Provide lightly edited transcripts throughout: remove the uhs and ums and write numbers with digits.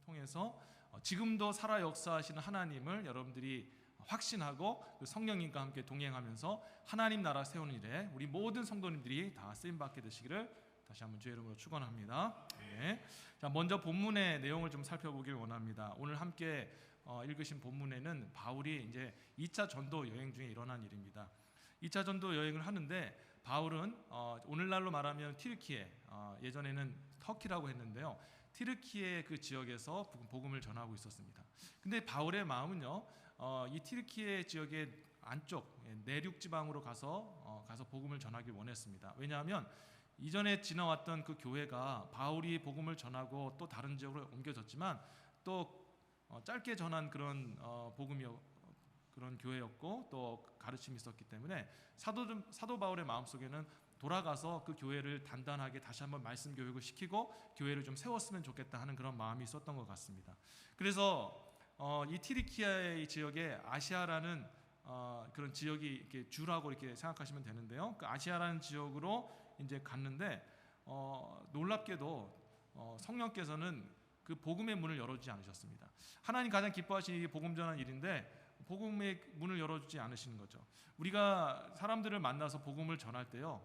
통해서 지금도 살아 역사하시는 하나님을 여러분들이 확신하고 그 성령님과 함께 동행하면서 하나님 나라 세우는 일에 우리 모든 성도님들이 다 쓰임받게 되시기를 다시 한번 주의 이름으로 축원합니다. 네. 자, 먼저 본문의 내용을 좀 살펴보길 원합니다. 오늘 함께 읽으신 본문에는 바울이 이제 2차 전도 여행 중에 일어난 일입니다. 2차 전도 여행을 하는데 바울은 오늘날로 말하면 튀르키예, 예전에는 터키라고 했는데요, 튀르키예 그 지역에서 복음을 전하고 있었습니다. 근데 바울의 마음은요, 이 튀르키예 지역의 안쪽 내륙 지방으로 가서 복음을 전하길 원했습니다. 왜냐하면 이전에 지나왔던 그 교회가 바울이 복음을 전하고 또 다른 지역으로 옮겨졌지만 또 짧게 전한 그런 그런 교회였고 또 가르침이 있었기 때문에 사도 바울의 마음속에는 돌아가서 그 교회를 단단하게 다시 한번 말씀 교육을 시키고 교회를 좀 세웠으면 좋겠다 하는 그런 마음이 있었던 것 같습니다. 그래서 이 튀르키예 지역에 아시아라는 그런 지역이 이렇게 주라고 이렇게 생각하시면 되는데요. 그 아시아라는 지역으로 이제 갔는데 놀랍게도 성령께서는 그 복음의 문을 열어주지 않으셨습니다. 하나님 가장 기뻐하시는 게 복음 전하는 일인데 복음의 문을 열어주지 않으시는 거죠. 우리가 사람들을 만나서 복음을 전할 때요,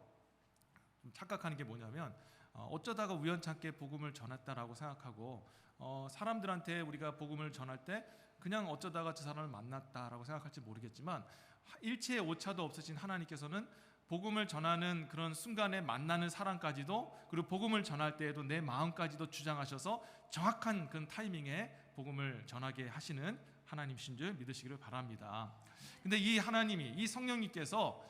좀 착각하는 게 뭐냐면 어쩌다가 우연찮게 복음을 전했다라고 생각하고 사람들한테 우리가 복음을 전할 때 그냥 어쩌다가 저 사람을 만났다라고 생각할지 모르겠지만 일체의 오차도 없으신 하나님께서는 복음을 전하는 그런 순간에 만나는 사람까지도, 그리고 복음을 전할 때에도 내 마음까지도 주장하셔서 정확한 그런 타이밍에 복음을 전하게 하시는 하나님이신 줄 믿으시기를 바랍니다. 근데 이 하나님이, 이 성령님께서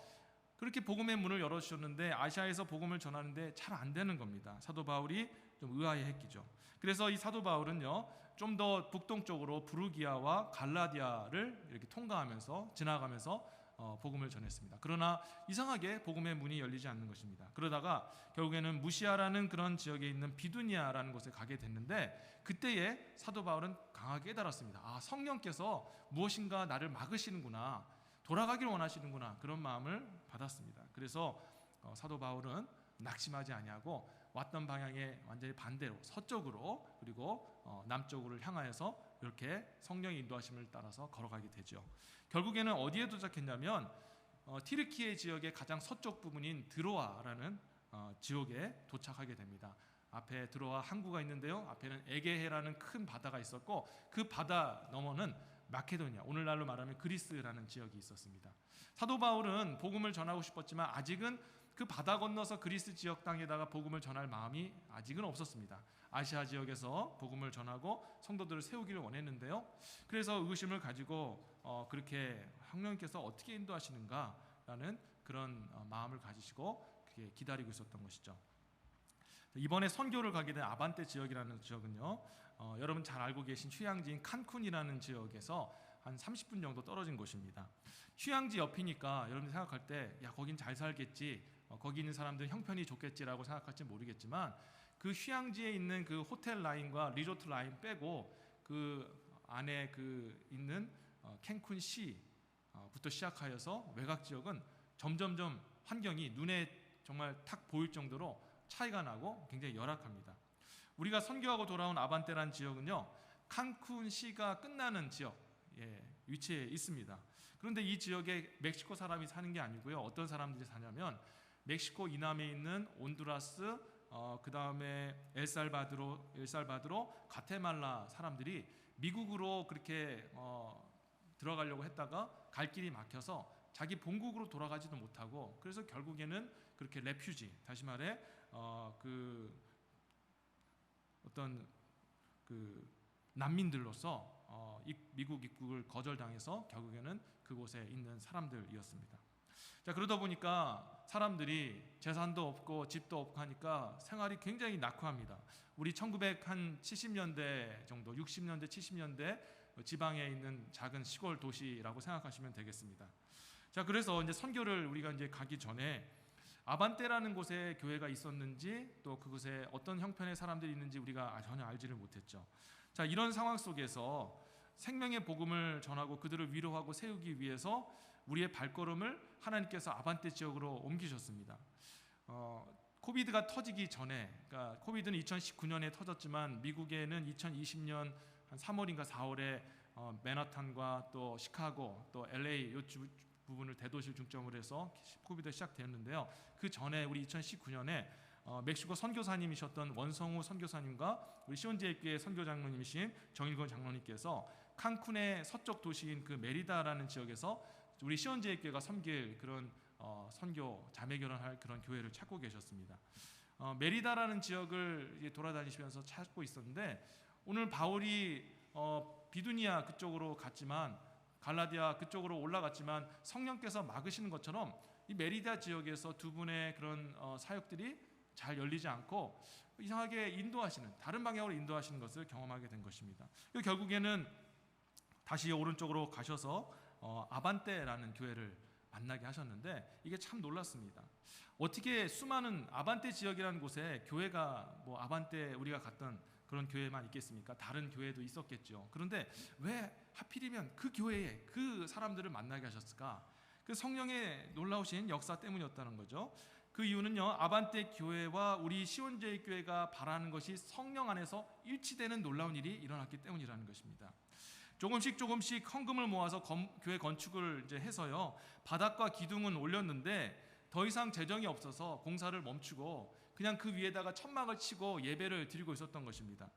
그렇게 복음의 문을 열어주셨는데 아시아에서 복음을 전하는데 잘 안 되는 겁니다. 사도 바울이 좀 의아해했기죠. 그래서 이 사도 바울은요, 좀 더 북동쪽으로 부르기아와 갈라디아를 이렇게 통과하면서 지나가면서 복음을 전했습니다. 그러나 이상하게 복음의 문이 열리지 않는 것입니다. 그러다가 결국에는 무시아라는 그런 지역에 있는 비두니아라는 곳에 가게 됐는데 그때에 사도 바울은 강하게 깨달았습니다. 성령께서 무엇인가 나를 막으시는구나, 돌아가기를 원하시는구나, 그런 마음을 받았습니다. 그래서 사도 바울은 낙심하지 아니하고 왔던 방향에 완전히 반대로 서쪽으로 그리고 남쪽으로 향하여서 이렇게 성령의 인도하심을 따라서 걸어가게 되죠. 결국에는 어디에 도착했냐면 튀르키예 지역의 가장 서쪽 부분인 드로아라는 지역에 도착하게 됩니다. 앞에 드로아 항구가 있는데요, 앞에는 에게해라는 큰 바다가 있었고 그 바다 너머는 마케도니아, 오늘날로 말하면 그리스라는 지역이 있었습니다. 사도 바울은 복음을 전하고 싶었지만 아직은 그 바다 건너서 그리스 지역 땅에다가 복음을 전할 마음이 아직은 없었습니다. 아시아 지역에서 복음을 전하고 성도들을 세우기를 원했는데요, 그래서 의구심을 가지고 그렇게 성령님께서 어떻게 인도하시는가라는 그런 마음을 가지시고 그렇게 기다리고 있었던 것이죠. 이번에 선교를 가게 된 아반떼 지역이라는 지역은요, 여러분 잘 알고 계신 휴양지인 칸쿤이라는 지역에서 한 30분 정도 떨어진 곳입니다. 휴양지 옆이니까 여러분이 생각할 때 야, 거긴 잘 살겠지, 거기 있는 사람들은 형편이 좋겠지라고 생각할지 모르겠지만 그 휴양지에 있는 그 호텔 라인과 리조트 라인 빼고 그 안에 그 있는 캔쿤 시부터 시작하여서 외곽 지역은 점점점 환경이 눈에 정말 탁 보일 정도로 차이가 나고 굉장히 열악합니다. 우리가 선교하고 돌아온 아반떼라는 지역은요, 칸쿤 시가 끝나는 지역 위치에 있습니다. 그런데 이 지역에 멕시코 사람이 사는 게 아니고요, 어떤 사람들이 사냐면 멕시코 이남에 있는 온두라스, 그 다음에 엘살바도르, 과테말라 사람들이 미국으로 그렇게 들어가려고 했다가 갈 길이 막혀서 자기 본국으로 돌아가지도 못하고, 그래서 결국에는 그렇게 레퓨지, 다시 말해 어떤 난민들로서 미국 입국을 거절당해서 결국에는 그곳에 있는 사람들이었습니다. 자, 그러다 보니까 사람들이 재산도 없고 집도 없고 하니까 생활이 굉장히 낙후합니다. 우리 1970년대 정도, 60년대, 70년대 지방에 있는 작은 시골 도시라고 생각하시면 되겠습니다. 자, 그래서 이제 선교를 우리가 이제 가기 전에 아반떼라는 곳에 교회가 있었는지 또 그곳에 어떤 형편의 사람들이 있는지 우리가 전혀 알지를 못했죠. 자, 이런 상황 속에서 생명의 복음을 전하고 그들을 위로하고 세우기 위해서 우리의 발걸음을 하나님께서 아반떼 지역으로 옮기셨습니다. 코비드가 터지기 전에, 그러니까 코비드는 2019년에 터졌지만 미국에는 2020년 한 3월인가 4월에 맨하탄과 또 시카고 또 LA 이 부분을 대도시를 중점으로 해서 코비드가 시작되었는데요. 그 전에 우리 2019년에 멕시코 선교사님이셨던 원성우 선교사님과 우리 시온제일교회 선교 장로님이신 정일권 장로님께서 칸쿤의 서쪽 도시인 그 메리다라는 지역에서 우리 시온제일교회가 섬길 그런 선교 자매 결혼할 그런 교회를 찾고 계셨습니다. 메리다라는 지역을 돌아다니시면서 찾고 있었는데 오늘 바울이 비두니아 그쪽으로 갔지만 갈라디아 그쪽으로 올라갔지만 성령께서 막으시는 것처럼 이 메리다 지역에서 두 분의 그런 사역들이 잘 열리지 않고 이상하게 인도하시는 다른 방향으로 인도하시는 것을 경험하게 된 것입니다. 결국에는 다시 오른쪽으로 가셔서 아반떼라는 교회를 만나게 하셨는데 이게 참 놀랐습니다. 어떻게 수많은 아반떼 지역이라는 곳에 교회가 뭐 아반떼 우리가 갔던 그런 교회만 있겠습니까? 다른 교회도 있었겠죠. 그런데 왜 하필이면 그 교회에 그 사람들을 만나게 하셨을까? 그 성령의 놀라우신 역사 때문이었다는 거죠. 그 이유는요, 아반떼 교회와 우리 시온제일 교회가 바라는 것이 성령 안에서 일치되는 놀라운 일이 일어났기 때문이라는 것입니다. 조금씩 헌금을 모아서 교회 건축을 이제 해서요, 바닥과 기둥은 올렸는데 더 이상 재정이 없어서 공사를 멈추고 그냥 그 위에다가 천막을 치고 예배를 드리고 있었던 것입니다.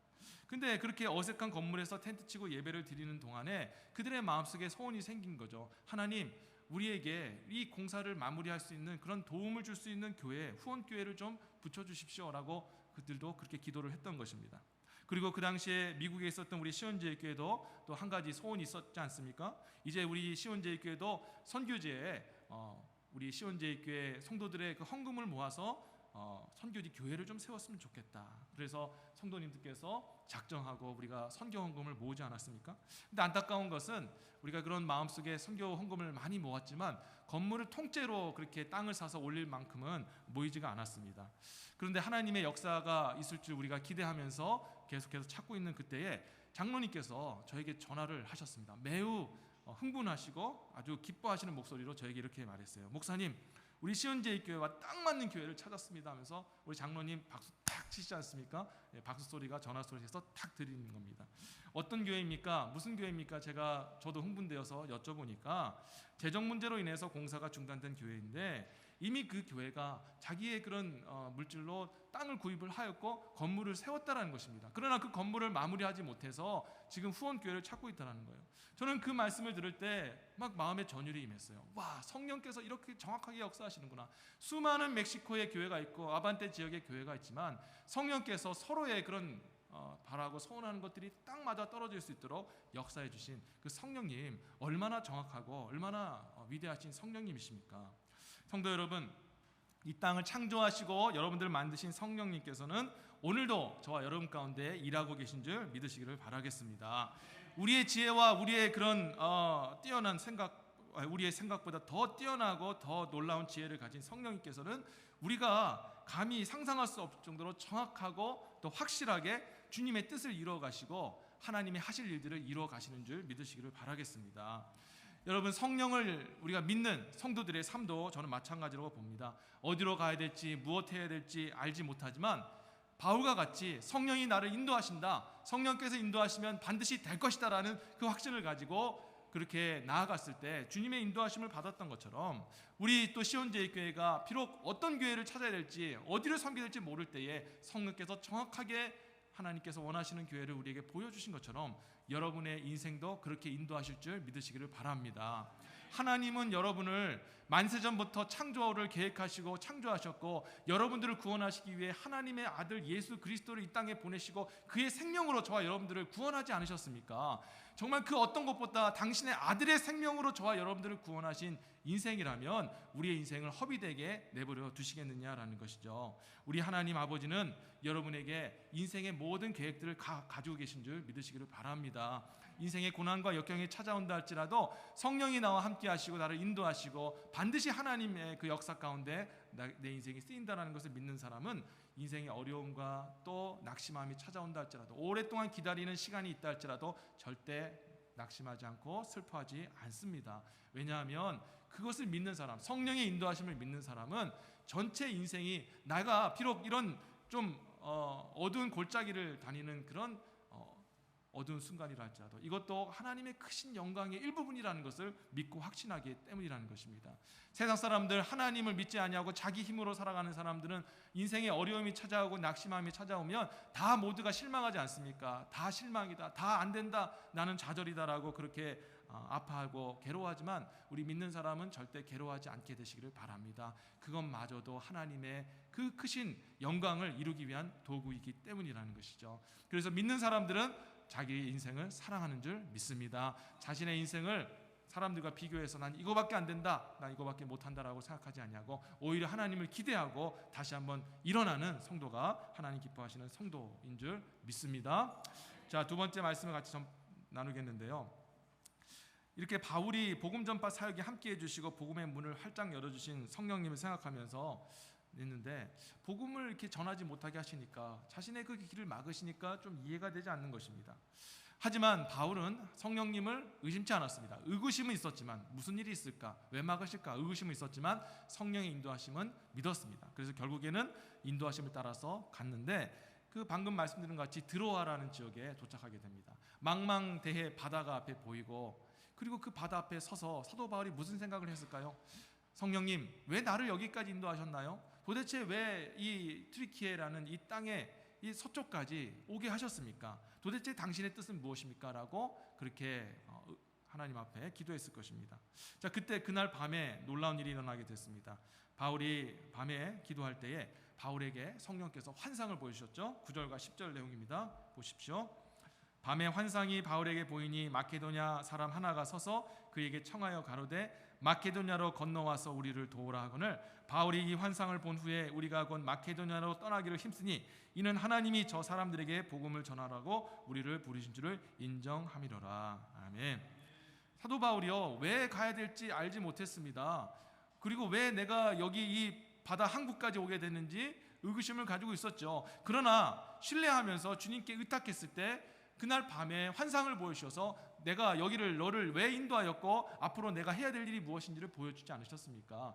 근데 그렇게 어색한 건물에서 텐트 치고 예배를 드리는 동안에 그들의 마음속에 소원이 생긴 거죠. 하나님, 우리에게 이 공사를 마무리할 수 있는 그런 도움을 줄 수 있는 교회, 후원교회를 좀 붙여주십시오라고 그들도 그렇게 기도를 했던 것입니다. 그리고 그 당시에 미국에 있었던 우리 시온제일교회도 또 한 가지 소원이 있었지 않습니까? 이제 우리 시온제일교회도 선교지에 우리 시온제일교회 성도들의 그 헌금을 모아서 선교지 교회를 좀 세웠으면 좋겠다. 그래서 성도님들께서 작정하고 우리가 선교 헌금을 모으지 않았습니까? 근데 안타까운 것은 우리가 그런 마음속에 선교 헌금을 많이 모았지만 건물을 통째로 그렇게 땅을 사서 올릴 만큼은 모이지가 않았습니다. 그런데 하나님의 역사가 있을 줄 우리가 기대하면서 계속해서 찾고 있는 그때에 장로님께서 저에게 전화를 하셨습니다. 매우 흥분하시고 아주 기뻐하시는 목소리로 저에게 이렇게 말했어요. 목사님, 우리 시온제일교회와 딱 맞는 교회를 찾았습니다 하면서 우리 장로님 박수 탁 치시지 않습니까? 박수 소리가 전화 소리에서 탁 들리는 겁니다. 어떤 교회입니까? 무슨 교회입니까? 저도 흥분되어서 여쭤보니까 재정 문제로 인해서 공사가 중단된 교회인데 이미 그 교회가 자기의 그런 물질로 땅을 구입을 하였고 건물을 세웠다라는 것입니다. 그러나 그 건물을 마무리하지 못해서 지금 후원교회를 찾고 있다는 거예요. 저는 그 말씀을 들을 때 막 마음에 전율이 임했어요. 와, 성령께서 이렇게 정확하게 역사하시는구나. 수많은 멕시코의 교회가 있고 아반떼 지역의 교회가 있지만 성령께서 서로의 그런 바라고 소원하는 것들이 딱 맞아 떨어질 수 있도록 역사해 주신 그 성령님, 얼마나 정확하고 얼마나 위대하신 성령님이십니까? 성도 여러분, 이 땅을 창조하시고 여러분들을 만드신 성령님께서는 오늘도 저와 여러분 가운데 일하고 계신 줄 믿으시기를 바라겠습니다. 우리의 지혜와 우리의 그런 뛰어난 생각, 우리의 생각보다 더 뛰어나고 더 놀라운 지혜를 가진 성령님께서는 우리가 감히 상상할 수 없을 정도로 정확하고 또 확실하게 주님의 뜻을 이루어 가시고 하나님이 하실 일들을 이루어 가시는 줄 믿으시기를 바라겠습니다. 여러분, 성령을 우리가 믿는 성도들의 삶도 저는 마찬가지라고 봅니다. 어디로 가야 될지 무엇 해야 될지 알지 못하지만 바울과 같이 성령이 나를 인도하신다, 성령께서 인도하시면 반드시 될 것이다 라는 그 확신을 가지고 그렇게 나아갔을 때 주님의 인도하심을 받았던 것처럼 우리 또 시온제일교회가 비록 어떤 교회를 찾아야 될지 어디를 섬겨야 될지 모를 때에 성령께서 정확하게 하나님께서 원하시는 교회를 우리에게 보여주신 것처럼 여러분의 인생도 그렇게 인도하실 줄 믿으시기를 바랍니다. 하나님은 여러분을 만세전부터 창조를 계획하시고 창조하셨고 여러분들을 구원하시기 위해 하나님의 아들 예수 그리스도를 이 땅에 보내시고 그의 생명으로 저와 여러분들을 구원하지 않으셨습니까? 정말 그 어떤 것보다 당신의 아들의 생명으로 저와 여러분들을 구원하신 인생이라면 우리의 인생을 허비되게 내버려 두시겠느냐라는 것이죠. 우리 하나님 아버지는 여러분에게 인생의 모든 계획들을 가지고 계신 줄 믿으시기를 바랍니다. 인생의 고난과 역경이 찾아온다 할지라도 성령이 나와 함께 하시고 나를 인도하시고 반드시 하나님의 그 역사 가운데 내 인생이 쓰인다는 것을 믿는 사람은 인생의 어려움과 또 낙심함이 찾아온다 할지라도 오랫동안 기다리는 시간이 있다 할지라도 절대 낙심하지 않고 슬퍼하지 않습니다. 왜냐하면 그것을 믿는 사람, 성령의 인도하심을 믿는 사람은 전체 인생이 내가 비록 이런 좀 어두운 골짜기를 다니는 그런 어두운 순간이라 할지라도 이것도 하나님의 크신 영광의 일부분이라는 것을 믿고 확신하기 때문이라는 것입니다. 세상 사람들, 하나님을 믿지 아니하고 자기 힘으로 살아가는 사람들은 인생에 어려움이 찾아오고 낙심함이 찾아오면 다 모두가 실망하지 않습니까? 다 실망이다, 다 안 된다, 나는 좌절이다라고 그렇게 아파하고 괴로워하지만 우리 믿는 사람은 절대 괴로워하지 않게 되시기를 바랍니다. 그것마저도 하나님의 그 크신 영광을 이루기 위한 도구이기 때문이라는 것이죠. 그래서 믿는 사람들은 자기 인생을 사랑하는 줄 믿습니다. 자신의 인생을 사람들과 비교해서 난 이거밖에 안 된다, 난 이거밖에 못한다라고 생각하지 아니하고 오히려 하나님을 기대하고 다시 한번 일어나는 성도가 하나님 기뻐하시는 성도인 줄 믿습니다. 자, 두 번째 말씀을 같이 나누겠는데요. 이렇게 바울이 복음 전파 사역에 함께해 주시고 복음의 문을 활짝 열어주신 성령님을 생각하면서 했는데, 복음을 이렇게 전하지 못하게 하시니까, 자신의 그 길을 막으시니까 좀 이해가 되지 않는 것입니다. 하지만 바울은 성령님을 의심치 않았습니다. 의구심은 있었지만, 무슨 일이 있을까, 왜 막으실까 의구심은 있었지만 성령의 인도하심은 믿었습니다. 그래서 결국에는 인도하심을 따라서 갔는데, 그 방금 말씀드린 것 같이 드로아라는 지역에 도착하게 됩니다. 망망대해 바다가 앞에 보이고, 그리고 그 바다 앞에 서서 사도 바울이 무슨 생각을 했을까요? 성령님, 왜 나를 여기까지 인도하셨나요? 도대체 왜 이 트리키에라는 이 땅에 이 서쪽까지 오게 하셨습니까? 도대체 당신의 뜻은 무엇입니까? 라고 그렇게 하나님 앞에 기도했을 것입니다. 자, 그날 밤에 놀라운 일이 일어나게 됐습니다. 바울이 밤에 기도할 때에 바울에게 성령께서 환상을 보여주셨죠. 9절과 10절 내용입니다. 보십시오. 밤에 환상이 바울에게 보이니 마케도냐 사람 하나가 서서 그에게 청하여 가로되 마케도냐로 건너와서 우리를 도우라 하거늘, 바울이 이 환상을 본 후에 우리가 곧 마케도냐로 떠나기를 힘쓰니 이는 하나님이 저 사람들에게 복음을 전하라고 우리를 부르신 줄을 인정함이로라. 아멘. 사도 바울이요, 왜 가야 될지 알지 못했습니다. 그리고 왜 내가 여기 이 바다 항구까지 오게 됐는지 의구심을 가지고 있었죠. 그러나 신뢰하면서 주님께 의탁했을 때 그날 밤에 환상을 보여주셔서 내가 너를 왜 인도하였고 앞으로 내가 해야 될 일이 무엇인지를 보여주지 않으셨습니까?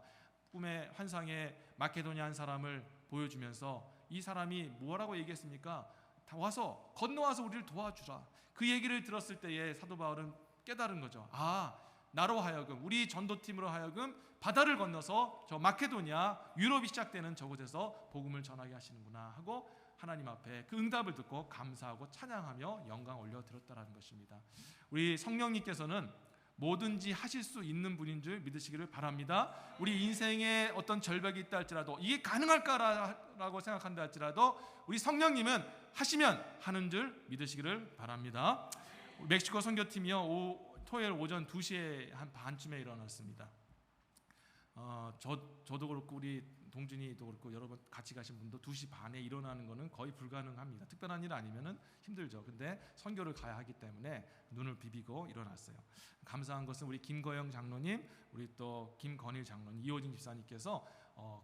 꿈의 환상에 마케도냐 한 사람을 보여주면서 이 사람이 뭐라고 얘기했습니까? 건너와서 우리를 도와주라. 그 얘기를 들었을 때에 사도 바울은 깨달은 거죠. 나로 하여금, 우리 전도팀으로 하여금 바다를 건너서 저 마케도냐, 유럽이 시작되는 저곳에서 복음을 전하게 하시는구나 하고 하나님 앞에 그 응답을 듣고 감사하고 찬양하며 영광 올려드렸다라는 것입니다. 우리 성령님께서는 뭐든지 하실 수 있는 분인 줄 믿으시기를 바랍니다. 우리 인생에 어떤 절벽이 있다 할지라도, 이게 가능할까라고 생각한다 할지라도 우리 성령님은 하시면 하는 줄 믿으시기를 바랍니다. 멕시코 선교팀이요, 토요일 오전 2시에 한 반쯤에 일어났습니다. 저도 그렇고 우리 동준이도 그렇고 여러분 같이 가신 분도 2시 반에 일어나는 거는 거의 불가능합니다. 특별한 일 아니면은 힘들죠. 근데 선교를 가야 하기 때문에 눈을 비비고 일어났어요. 감사한 것은 우리 김거영 장로님, 우리 또 김건일 장로님, 이호진 집사님께서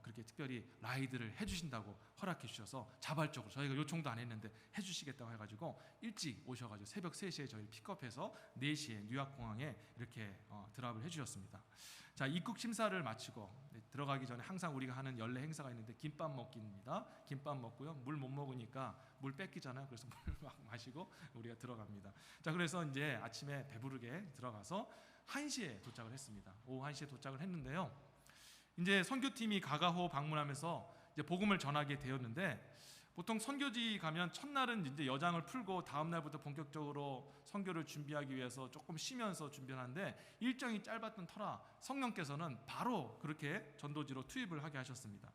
그렇게 특별히 라이드를 해주신다고 허락해 주셔서 자발적으로, 저희가 요청도 안 했는데 해주시겠다고 해가지고 일찍 오셔가지고 새벽 3시에 저희를 픽업해서 4시에 뉴욕공항에 이렇게 드랍을 해주셨습니다. 자, 입국 심사를 마치고 들어가기 전에 항상 우리가 하는 연례 행사가 있는데 김밥 먹기입니다. 김밥 먹고요, 물 못 먹으니까 물 뺏기잖아요. 그래서 물 막 마시고 우리가 들어갑니다. 자, 그래서 이제 아침에 배부르게 들어가서 1시에 도착을 했습니다. 오후 1시에 도착을 했는데요, 이제 선교팀이 가가호 방문하면서 이제 복음을 전하게 되었는데, 보통 선교지 가면 첫날은 이제 여장을 풀고 다음 날부터 본격적으로 선교를 준비하기 위해서 조금 쉬면서 준비하는데, 일정이 짧았던 터라 성령께서는 바로 그렇게 전도지로 투입을 하게 하셨습니다.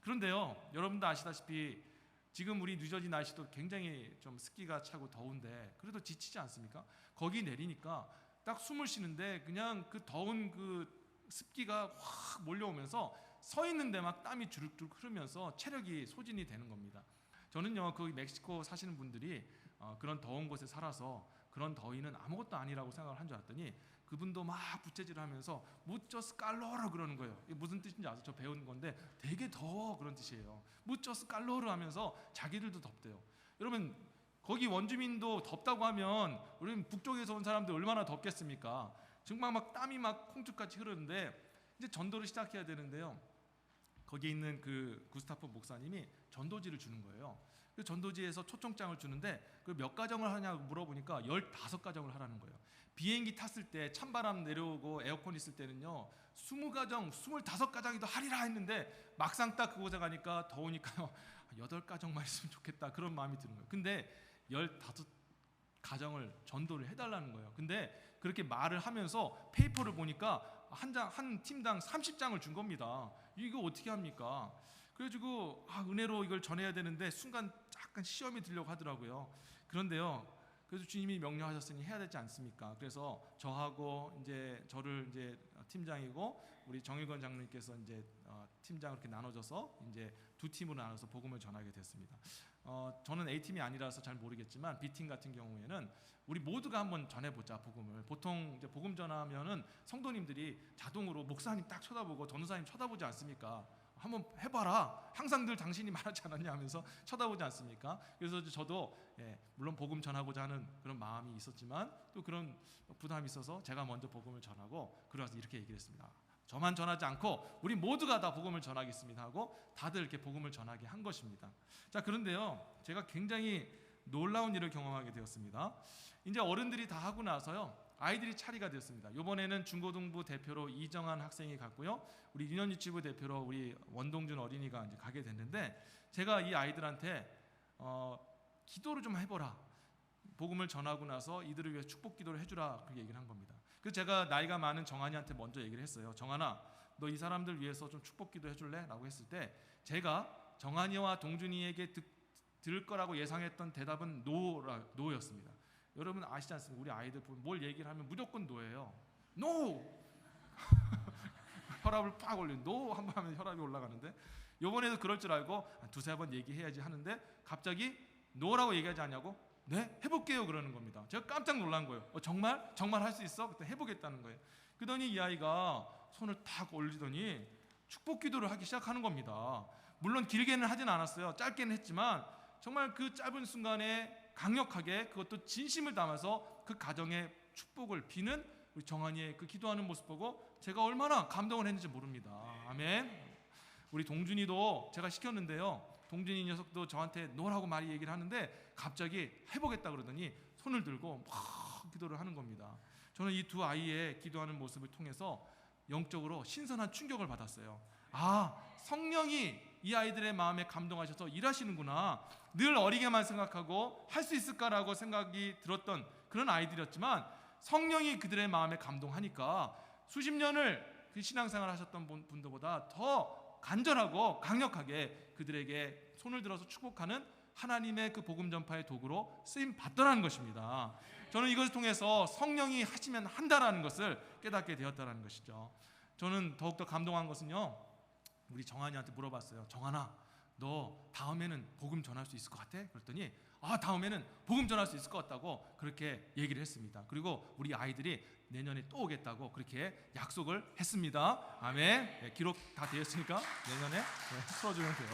그런데요, 여러분도 아시다시피 지금 우리 뉴저지 날씨도 굉장히 좀 습기가 차고 더운데 그래도 지치지 않습니까? 거기 내리니까 딱 숨을 쉬는데 그냥 그 더운 그 습기가 확 몰려오면서 서 있는데 막 땀이 주룩주룩 흐르면서 체력이 소진이 되는 겁니다. 저는요, 그 멕시코 사시는 분들이 그런 더운 곳에 살아서 그런 더위는 아무것도 아니라고 생각을 한 줄 알았더니 그분도 막 부채질하면서 무처스 칼로르 그러는 거예요. 이게 무슨 뜻인지 아세요? 저 배운 건데 되게 더워 그런 뜻이에요. 무처스 칼로르 하면서 자기들도 덥대요. 여러분, 거기 원주민도 덥다고 하면 우리 북쪽에서 온 사람들 얼마나 덥겠습니까? 정말 막 땀이 막 콩죽같이 흐르는데 이제 전도를 시작해야 되는데요, 거기에 있는 그 구스타프 목사님이 전도지를 주는 거예요. 그 전도지에서 초청장을 주는데 그 몇 가정을 하냐고 물어보니까 15가정을 하라는 거예요. 비행기 탔을 때 찬바람 내려오고 에어컨 있을 때는요 20가정, 25가정이도 하리라 했는데 막상 딱 그곳에 가니까 더우니까요 8가정만 있으면 좋겠다 그런 마음이 드는 거예요. 근데 15가정을 전도를 해달라는 거예요. 근데 그렇게 말을 하면서 페이퍼를 보니까 한 팀당 30장을 준 겁니다. 이거 어떻게 합니까? 그래가지고 은혜로 이걸 전해야 되는데 순간 약간 시험이 들려고 하더라고요. 그런데요, 그래서 주님이 명령하셨으니 해야 되지 않습니까? 그래서 저하고 이제 저를 이제 팀장이고 우리 정일건 장로님께서 이제 팀장을 이렇게 나눠져서 이제 두 팀으로 나눠서 복음을 전하게 됐습니다. 저는 A팀이 아니라서 잘 모르겠지만 B팀 같은 경우에는 우리 모두가 한번 전해보자 복음을. 보통 이제 복음 전하면은 성도님들이 자동으로 목사님 딱 쳐다보고 전도사님 쳐다보지 않습니까? 한번 해봐라. 항상 늘 당신이 말하지 않았냐 하면서 쳐다보지 않습니까? 그래서 저도 물론 복음 전하고자 하는 그런 마음이 있었지만 또 그런 부담이 있어서 제가 먼저 복음을 전하고 그래서 이렇게 얘기를 했습니다. 저만 전하지 않고 우리 모두가 다 복음을 전하겠습니다 하고 다들 이렇게 복음을 전하게 한 것입니다. 자, 그런데요, 제가 굉장히 놀라운 일을 경험하게 되었습니다. 이제 어른들이 다 하고 나서요, 아이들이 차례가 됐습니다. 이번에는 중고등부 대표로 이정한 학생이 갔고요, 우리 유년유치부 대표로 우리 원동준 어린이가 이제 가게 됐는데, 제가 이 아이들한테 기도를 좀 해보라. 복음을 전하고 나서 이들을 위해 축복 기도를 해주라. 그렇게 얘기를 한 겁니다. 그래서 제가 나이가 많은 정한이한테 먼저 얘기를 했어요. 정한아, 너 이 사람들 위해서 좀 축복 기도 해줄래? 라고 했을 때 제가 정한이와 동준이에게 들을 거라고 예상했던 대답은 노였습니다. 여러분 아시지 않습니까? 우리 아이들 보면 뭘 얘기를 하면 무조건 노예요. 노! 혈압을 팍 올리는 노! 한 번 하면 혈압이 올라가는데, 요번에도 그럴 줄 알고 두세 번 얘기해야지 하는데 갑자기 노라고 얘기하지 않냐고? 네? 해볼게요 그러는 겁니다. 제가 깜짝 놀란 거예요. 정말? 정말 할 수 있어? 그때 해보겠다는 거예요. 그러더니 이 아이가 손을 탁 올리더니 축복 기도를 하기 시작하는 겁니다. 물론 길게는 하진 않았어요. 짧게는 했지만 정말 그 짧은 순간에 강력하게 그것도 진심을 담아서 그 가정의 축복을 비는 우리 정한이의 그 기도하는 모습 보고 제가 얼마나 감동을 했는지 모릅니다. 아멘. 우리 동준이도 제가 시켰는데요, 동준이 녀석도 저한테 노라고 많이 얘기를 하는데 갑자기 해보겠다 그러더니 손을 들고 막 기도를 하는 겁니다. 저는 이 두 아이의 기도하는 모습을 통해서 영적으로 신선한 충격을 받았어요. 성령이 이 아이들의 마음에 감동하셔서 일하시는구나. 늘 어리게만 생각하고 할 수 있을까라고 생각이 들었던 그런 아이들이었지만 성령이 그들의 마음에 감동하니까 수십 년을 그 신앙생활 하셨던 분들보다 더 간절하고 강력하게 그들에게 손을 들어서 축복하는 하나님의 그 복음 전파의 도구로 쓰임 받더라는 것입니다. 저는 이것을 통해서 성령이 하시면 한다라는 것을 깨닫게 되었다라는 것이죠. 저는 더욱더 감동한 것은요, 우리 정한이한테 물어봤어요. 정한아, 너 다음에는 복음 전할 수 있을 것 같아? 그랬더니 다음에는 복음 전할 수 있을 것 같다고 그렇게 얘기를 했습니다. 그리고 우리 아이들이 내년에 또 오겠다고 그렇게 약속을 했습니다. 아멘. 기록 다 되었으니까 내년에 풀어주면 돼요.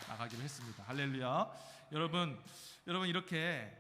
나가기로 했습니다. 할렐루야. 여러분 이렇게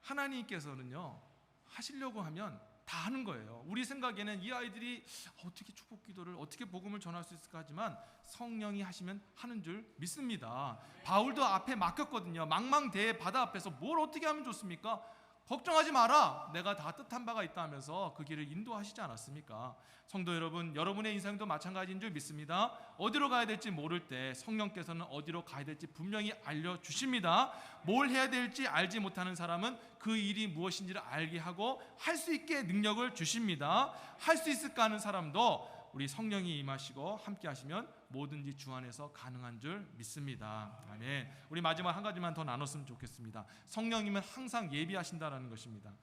하나님께서는요, 하시려고 하면 다 하는 거예요. 우리 생각에는 이 아이들이 어떻게 축복 기도를, 어떻게 복음을 전할 수 있을까 하지만 성령이 하시면 하는 줄 믿습니다. 바울도 앞에 막혔거든요. 망망대해 바다 앞에서 뭘 어떻게 하면 좋습니까? 걱정하지 마라, 내가 다 뜻한 바가 있다 하면서 그 길을 인도하시지 않았습니까? 성도 여러분, 여러분의 인생도 마찬가지인 줄 믿습니다. 어디로 가야 될지 모를 때 성령께서는 어디로 가야 될지 분명히 알려주십니다. 뭘 해야 될지 알지 못하는 사람은 그 일이 무엇인지를 알게 하고 할 수 있게 능력을 주십니다. 할 수 있을까 하는 사람도 우리 성령이 임하시고 함께 하시면 뭐든지 주 안에서 가능한 줄 믿습니다. 아멘. 우리 마지막 한 가지만 더 나눴으면 좋겠습니다. 성령님은 항상 예비하신다라는 것입니다.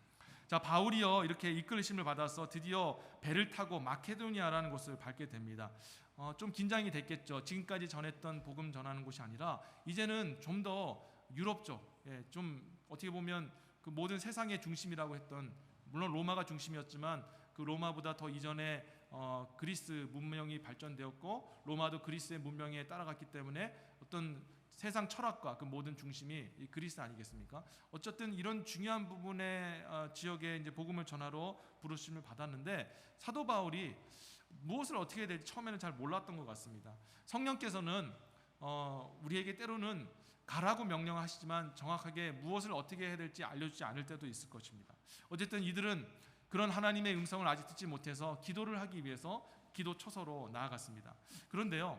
자, 바울이요, 이렇게 이끌으심을 받아서 드디어 배를 타고 마케도니아라는 곳을 밟게 됩니다. 좀 긴장이 됐겠죠. 지금까지 전했던 복음 전하는 곳이 아니라 이제는 좀 더 유럽 쪽, 좀 어떻게 보면 그 모든 세상의 중심이라고 했던, 물론 로마가 중심이었지만 그 로마보다 더 이전에 그리스 문명이 발전되었고 로마도 그리스의 문명에 따라갔기 때문에 어떤 세상 철학과 그 모든 중심이 이 그리스 아니겠습니까? 어쨌든 이런 중요한 부분의 지역에 이제 복음을 전하러 부르심을 받았는데 사도 바울이 무엇을 어떻게 해야 될지 처음에는 잘 몰랐던 것 같습니다. 성령께서는 우리에게 때로는 가라고 명령하시지만 정확하게 무엇을 어떻게 해야 될지 알려주지 않을 때도 있을 것입니다. 어쨌든 이들은 그런 하나님의 음성을 아직 듣지 못해서 기도를 하기 위해서 기도 초소로 나아갔습니다. 그런데요,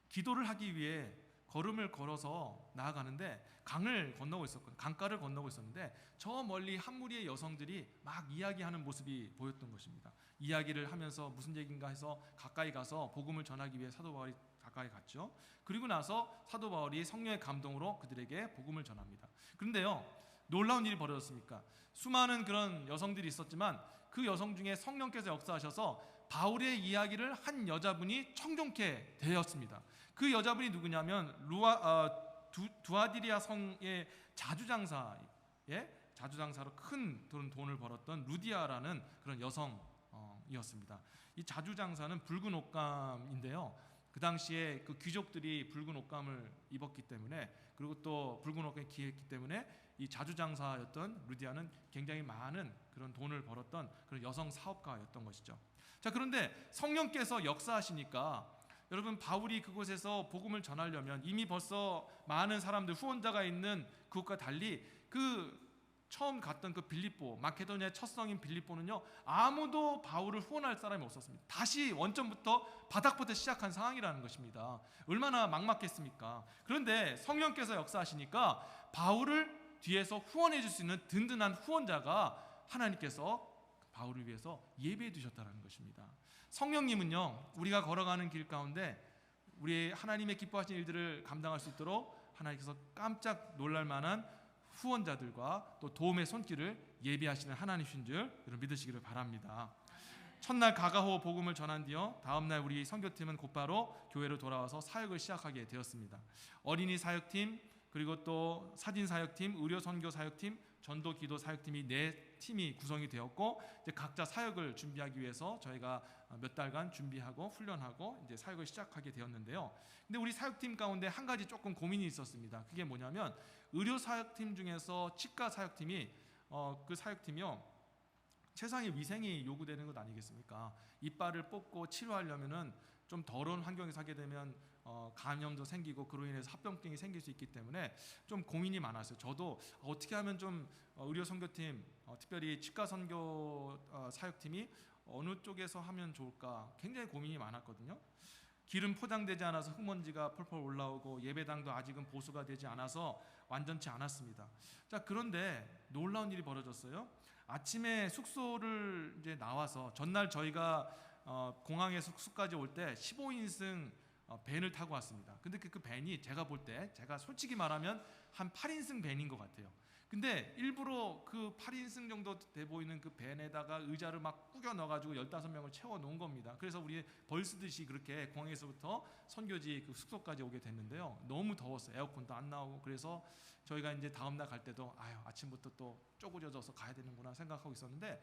기도를 하기 위해 걸음을 걸어서 나아가는데 강을 건너고 있었거든요. 강가를 건너고 있었는데 저 멀리 한 무리의 여성들이 막 이야기하는 모습이 보였던 것입니다. 이야기를 하면서 무슨 얘기인가 해서 가까이 가서 복음을 전하기 위해 사도 바울이 가까이 갔죠. 그리고 나서 사도 바울이 성령의 감동으로 그들에게 복음을 전합니다. 그런데요, 놀라운 일이 벌어졌습니까? 수많은 그런 여성들이 있었지만 그 여성 중에 성령께서 역사하셔서 바울의 이야기를 한 여자분이 청종케 되었습니다. 그 여자분이 누구냐면 두아디리아 성의 자주장사로 큰 돈을 벌었던 루디아라는 그런 여성이었습니다. 이 자주장사는 붉은 옷감인데요, 그 당시에 그 귀족들이 붉은 옷감을 입었기 때문에, 그리고 또 붉은 옷감이 귀했기 때문에 이 자주장사였던 루디아는 굉장히 많은 그런 돈을 벌었던 그런 여성 사업가였던 것이죠. 자, 그런데 성령께서 역사하시니까 여러분, 바울이 그곳에서 복음을 전하려면 이미 벌써 많은 사람들, 후원자가 있는 그것과 달리 그 처음 갔던 그 빌립보, 마케도니아의 첫 성인 빌립보는요, 아무도 바울을 후원할 사람이 없었습니다. 다시 원점부터 바닥부터 시작한 상황이라는 것입니다. 얼마나 막막했습니까? 그런데 성령께서 역사하시니까 바울을 뒤에서 후원해 줄 수 있는 든든한 후원자가 하나님께서 바울을 위해서 예배해 두셨다는 것입니다. 성령님은요, 우리가 걸어가는 길 가운데 우리 하나님의 기뻐하시는 일들을 감당할 수 있도록 하나님께서 깜짝 놀랄 만한 후원자들과 또 도움의 손길을 예비하시는 하나님이신 줄 여러분 믿으시기를 바랍니다. 첫날 가가호 복음을 전한 뒤요, 다음날 우리 선교팀은 곧바로 교회로 돌아와서 사역을 시작하게 되었습니다. 어린이 사역팀, 그리고 또 사진 사역팀, 의료 선교 사역팀, 전도 기도 사역팀이 4팀이 구성이 되었고, 이제 각자 사역을 준비하기 위해서 저희가 몇 달간 준비하고 훈련하고 이제 사역을 시작하게 되었는데요. 근데 우리 사역팀 가운데 한 가지 조금 고민이 있었습니다. 그게 뭐냐면 의료 사역팀 중에서 치과 사역팀이 그 사역팀이요, 최상의 위생이 요구되는 것 아니겠습니까? 이빨을 뽑고 치료하려면은 좀 더러운 환경에서 하게 되면 감염도 생기고 그로 인해서 합병증이 생길 수 있기 때문에 좀 고민이 많았어요. 저도 어떻게 하면 좀 의료 선교팀, 특별히 치과 선교 사역팀이 어느 쪽에서 하면 좋을까 굉장히 고민이 많았거든요. 길은 포장되지 않아서 흙먼지가 펄펄 올라오고 예배당도 아직은 보수가 되지 않아서 완전치 않았습니다. 자, 그런데 놀라운 일이 벌어졌어요. 아침에 숙소를 이제 나와서 전날 저희가 공항에서 숙소까지 올 때 15인승 밴을 타고 왔습니다. 근데 그 밴이 제가 볼 때, 제가 솔직히 말하면 한 8인승 밴인 것 같아요. 근데 일부러 그 8인승 정도 돼 보이는 그 밴에다가 의자를 막 꾸겨 넣어가지고 15명을 채워 놓은 겁니다. 그래서 우리 벌쓰듯이 그렇게 공항에서부터 선교지 그 숙소까지 오게 됐는데요, 너무 더웠어요. 에어컨도 안 나오고. 그래서 저희가 이제 다음날 갈 때도 아침부터 또 쪼그려져서 가야 되는구나 생각하고 있었는데,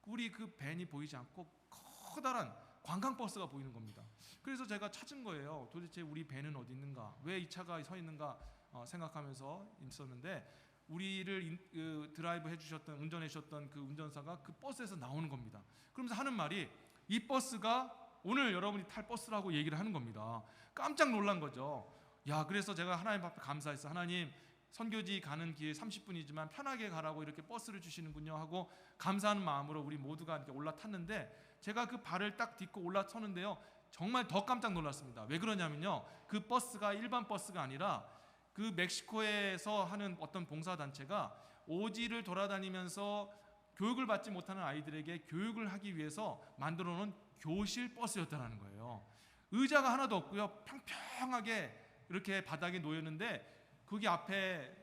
우리 그 밴이 보이지 않고 커다란 관광버스가 보이는 겁니다. 그래서 제가 찾은 거예요. 도대체 우리 밴은 어디 있는가, 왜 이 차가 서 있는가 생각하면서 있었는데, 우리를 드라이브 해주셨던, 운전해 주셨던 그 운전사가 그 버스에서 나오는 겁니다. 그러면서 하는 말이 이 버스가 오늘 여러분이 탈 버스라고 얘기를 하는 겁니다. 깜짝 놀란 거죠. 야, 그래서 제가 하나님 앞에 감사했어요. 하나님, 선교지 가는 길 30분이지만 편하게 가라고 이렇게 버스를 주시는군요 하고 감사하는 마음으로 우리 모두가 이렇게 올라탔는데, 제가 그 발을 딱 딛고 올라서는데요, 정말 더 깜짝 놀랐습니다. 왜 그러냐면요, 그 버스가 일반 버스가 아니라 그 멕시코에서 하는 어떤 봉사단체가 오지를 돌아다니면서 교육을 받지 못하는 아이들에게 교육을 하기 위해서 만들어 놓은 교실 버스였다는 거예요. 의자가 하나도 없고요, 평평하게 이렇게 바닥에 놓였는데, 거기 앞에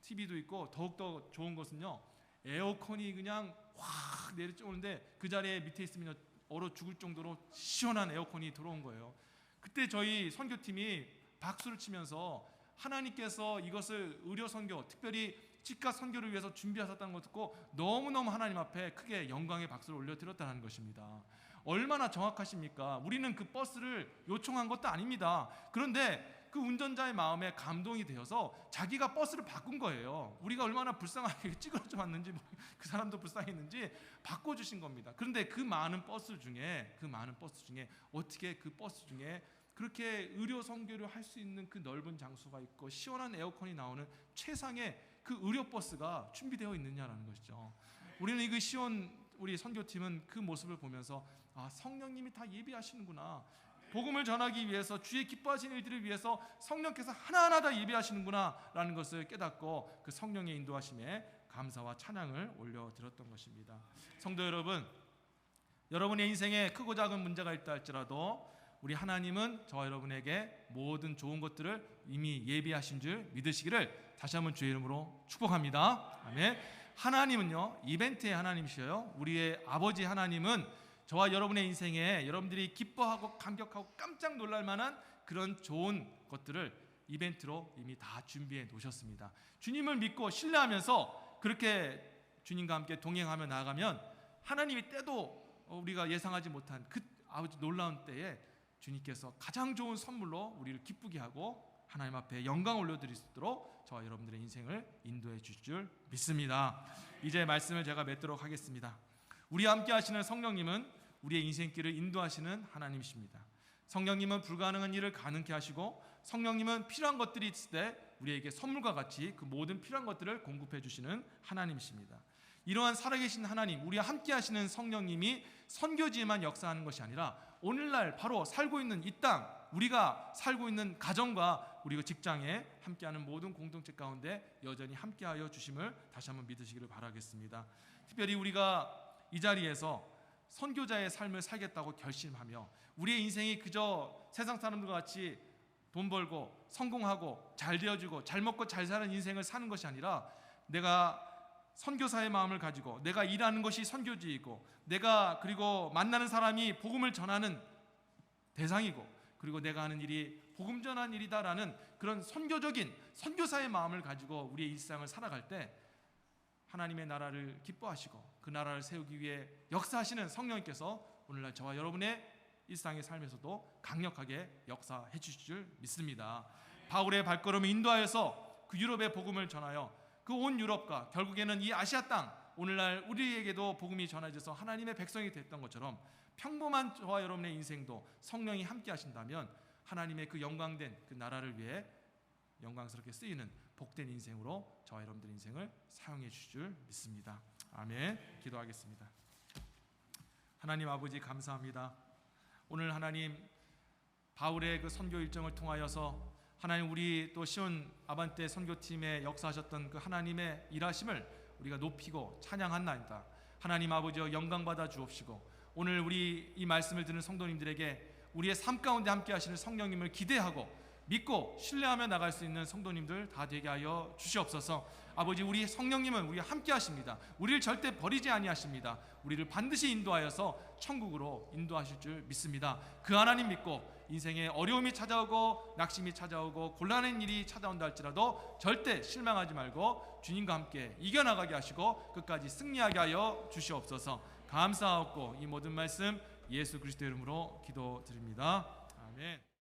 TV도 있고, 더욱더 좋은 것은요, 에어컨이 그냥 확 내려오는데 그 자리에 밑에 있으면 얼어 죽을 정도로 시원한 에어컨이 들어온 거예요. 그때 저희 선교팀이 박수를 치면서 하나님께서 이것을 의료 선교, 특별히 치과 선교를 위해서 준비하셨다는 것을 듣고 너무너무 하나님 앞에 크게 영광의 박수를 올려드렸다는 것입니다. 얼마나 정확하십니까? 우리는 그 버스를 요청한 것도 아닙니다. 그런데 그 운전자의 마음에 감동이 되어서 자기가 버스를 바꾼 거예요. 우리가 얼마나 불쌍하게 찌그러져 왔는지 그 사람도 불쌍했는지 바꿔주신 겁니다. 그런데 그 많은 버스 중에 어떻게 그 버스 중에 그렇게 의료 선교를 할 수 있는 그 넓은 장소가 있고 시원한 에어컨이 나오는 최상의 그 의료 버스가 준비되어 있느냐라는 것이죠. 우리는 그 우리 선교팀은 그 모습을 보면서 성령님이 다 예비하시는구나. 복음을 전하기 위해서 주의 기뻐하시는 일들을 위해서 성령께서 하나하나 다 예비하시는구나 라는 것을 깨닫고 그 성령의 인도하심에 감사와 찬양을 올려드렸던 것입니다. 성도 여러분, 여러분의 인생에 크고 작은 문제가 있다 할지라도 우리 하나님은 저와 여러분에게 모든 좋은 것들을 이미 예비하신 줄 믿으시기를 다시 한번 주의 이름으로 축복합니다. 아멘. 하나님은요, 이벤트의 하나님이셔요. 우리의 아버지 하나님은 저와 여러분의 인생에 여러분들이 기뻐하고 감격하고 깜짝 놀랄 만한 그런 좋은 것들을 이벤트로 이미 다 준비해 놓으셨습니다. 주님을 믿고 신뢰하면서 그렇게 주님과 함께 동행하며 나아가면 하나님이 때도 우리가 예상하지 못한 그 아버지 놀라운 때에 주님께서 가장 좋은 선물로 우리를 기쁘게 하고 하나님 앞에 영광을 올려드릴 수 있도록 저와 여러분들의 인생을 인도해 주실 줄 믿습니다. 이제 말씀을 제가 맺도록 하겠습니다. 우리와 함께 하시는 성령님은 우리의 인생길을 인도하시는 하나님이십니다. 성령님은 불가능한 일을 가능케 하시고 성령님은 필요한 것들이 있을 때 우리에게 선물과 같이 그 모든 필요한 것들을 공급해 주시는 하나님이십니다. 이러한 살아계신 하나님, 우리와 함께 하시는 성령님이 선교지에만 역사하는 것이 아니라 오늘날 바로 살고 있는 이 땅, 우리가 살고 있는 가정과 우리 직장에 함께하는 모든 공동체 가운데 여전히 함께하여 주심을 다시 한번 믿으시기를 바라겠습니다. 특별히 우리가 이 자리에서 선교자의 삶을 살겠다고 결심하며 우리의 인생이 그저 세상 사람들과 같이 돈 벌고 성공하고 잘 되어지고 잘 먹고 잘 사는 인생을 사는 것이 아니라 내가 선교사의 마음을 가지고 내가 일하는 것이 선교지이고 내가 그리고 만나는 사람이 복음을 전하는 대상이고 그리고 내가 하는 일이 복음 전하는 일이다라는 그런 선교적인 선교사의 마음을 가지고 우리의 일상을 살아갈 때 하나님의 나라를 기뻐하시고 그 나라를 세우기 위해 역사하시는 성령님께서 오늘날 저와 여러분의 일상의 삶에서도 강력하게 역사해 주실 줄 믿습니다. 바울의 발걸음을 인도하여서 그 유럽의 복음을 전하여 그 온 유럽과 결국에는 이 아시아 땅 오늘날 우리에게도 복음이 전해져서 하나님의 백성이 됐던 것처럼 평범한 저와 여러분의 인생도 성령이 함께 하신다면 하나님의 그 영광된 그 나라를 위해 영광스럽게 쓰이는 복된 인생으로 저와 여러분들의 인생을 사용해 주실 줄 믿습니다. 아멘. 기도하겠습니다. 하나님 아버지 감사합니다. 오늘 하나님 바울의 그 선교 일정을 통하여서 하나님 우리 또 시온 아반떼 선교팀에 역사하셨던 그 하나님의 일하심을 우리가 높이고 찬양한나이다. 하나님 아버지여 영광 받아 주옵시고 오늘 우리 이 말씀을 듣는 성도님들에게 우리의 삶 가운데 함께 하시는 성령님을 기대하고 믿고 신뢰하며 나갈 수 있는 성도님들 다 되게 하여 주시옵소서. 아버지 우리 성령님은 우리와 함께 하십니다. 우리를 절대 버리지 아니하십니다. 우리를 반드시 인도하여서 천국으로 인도하실 줄 믿습니다. 그 하나님 믿고 인생에 어려움이 찾아오고 낙심이 찾아오고 곤란한 일이 찾아온다 할지라도 절대 실망하지 말고 주님과 함께 이겨나가게 하시고 끝까지 승리하게 하여 주시옵소서. 감사하옵고 이 모든 말씀 예수 그리스도의 이름으로 기도드립니다. 아멘.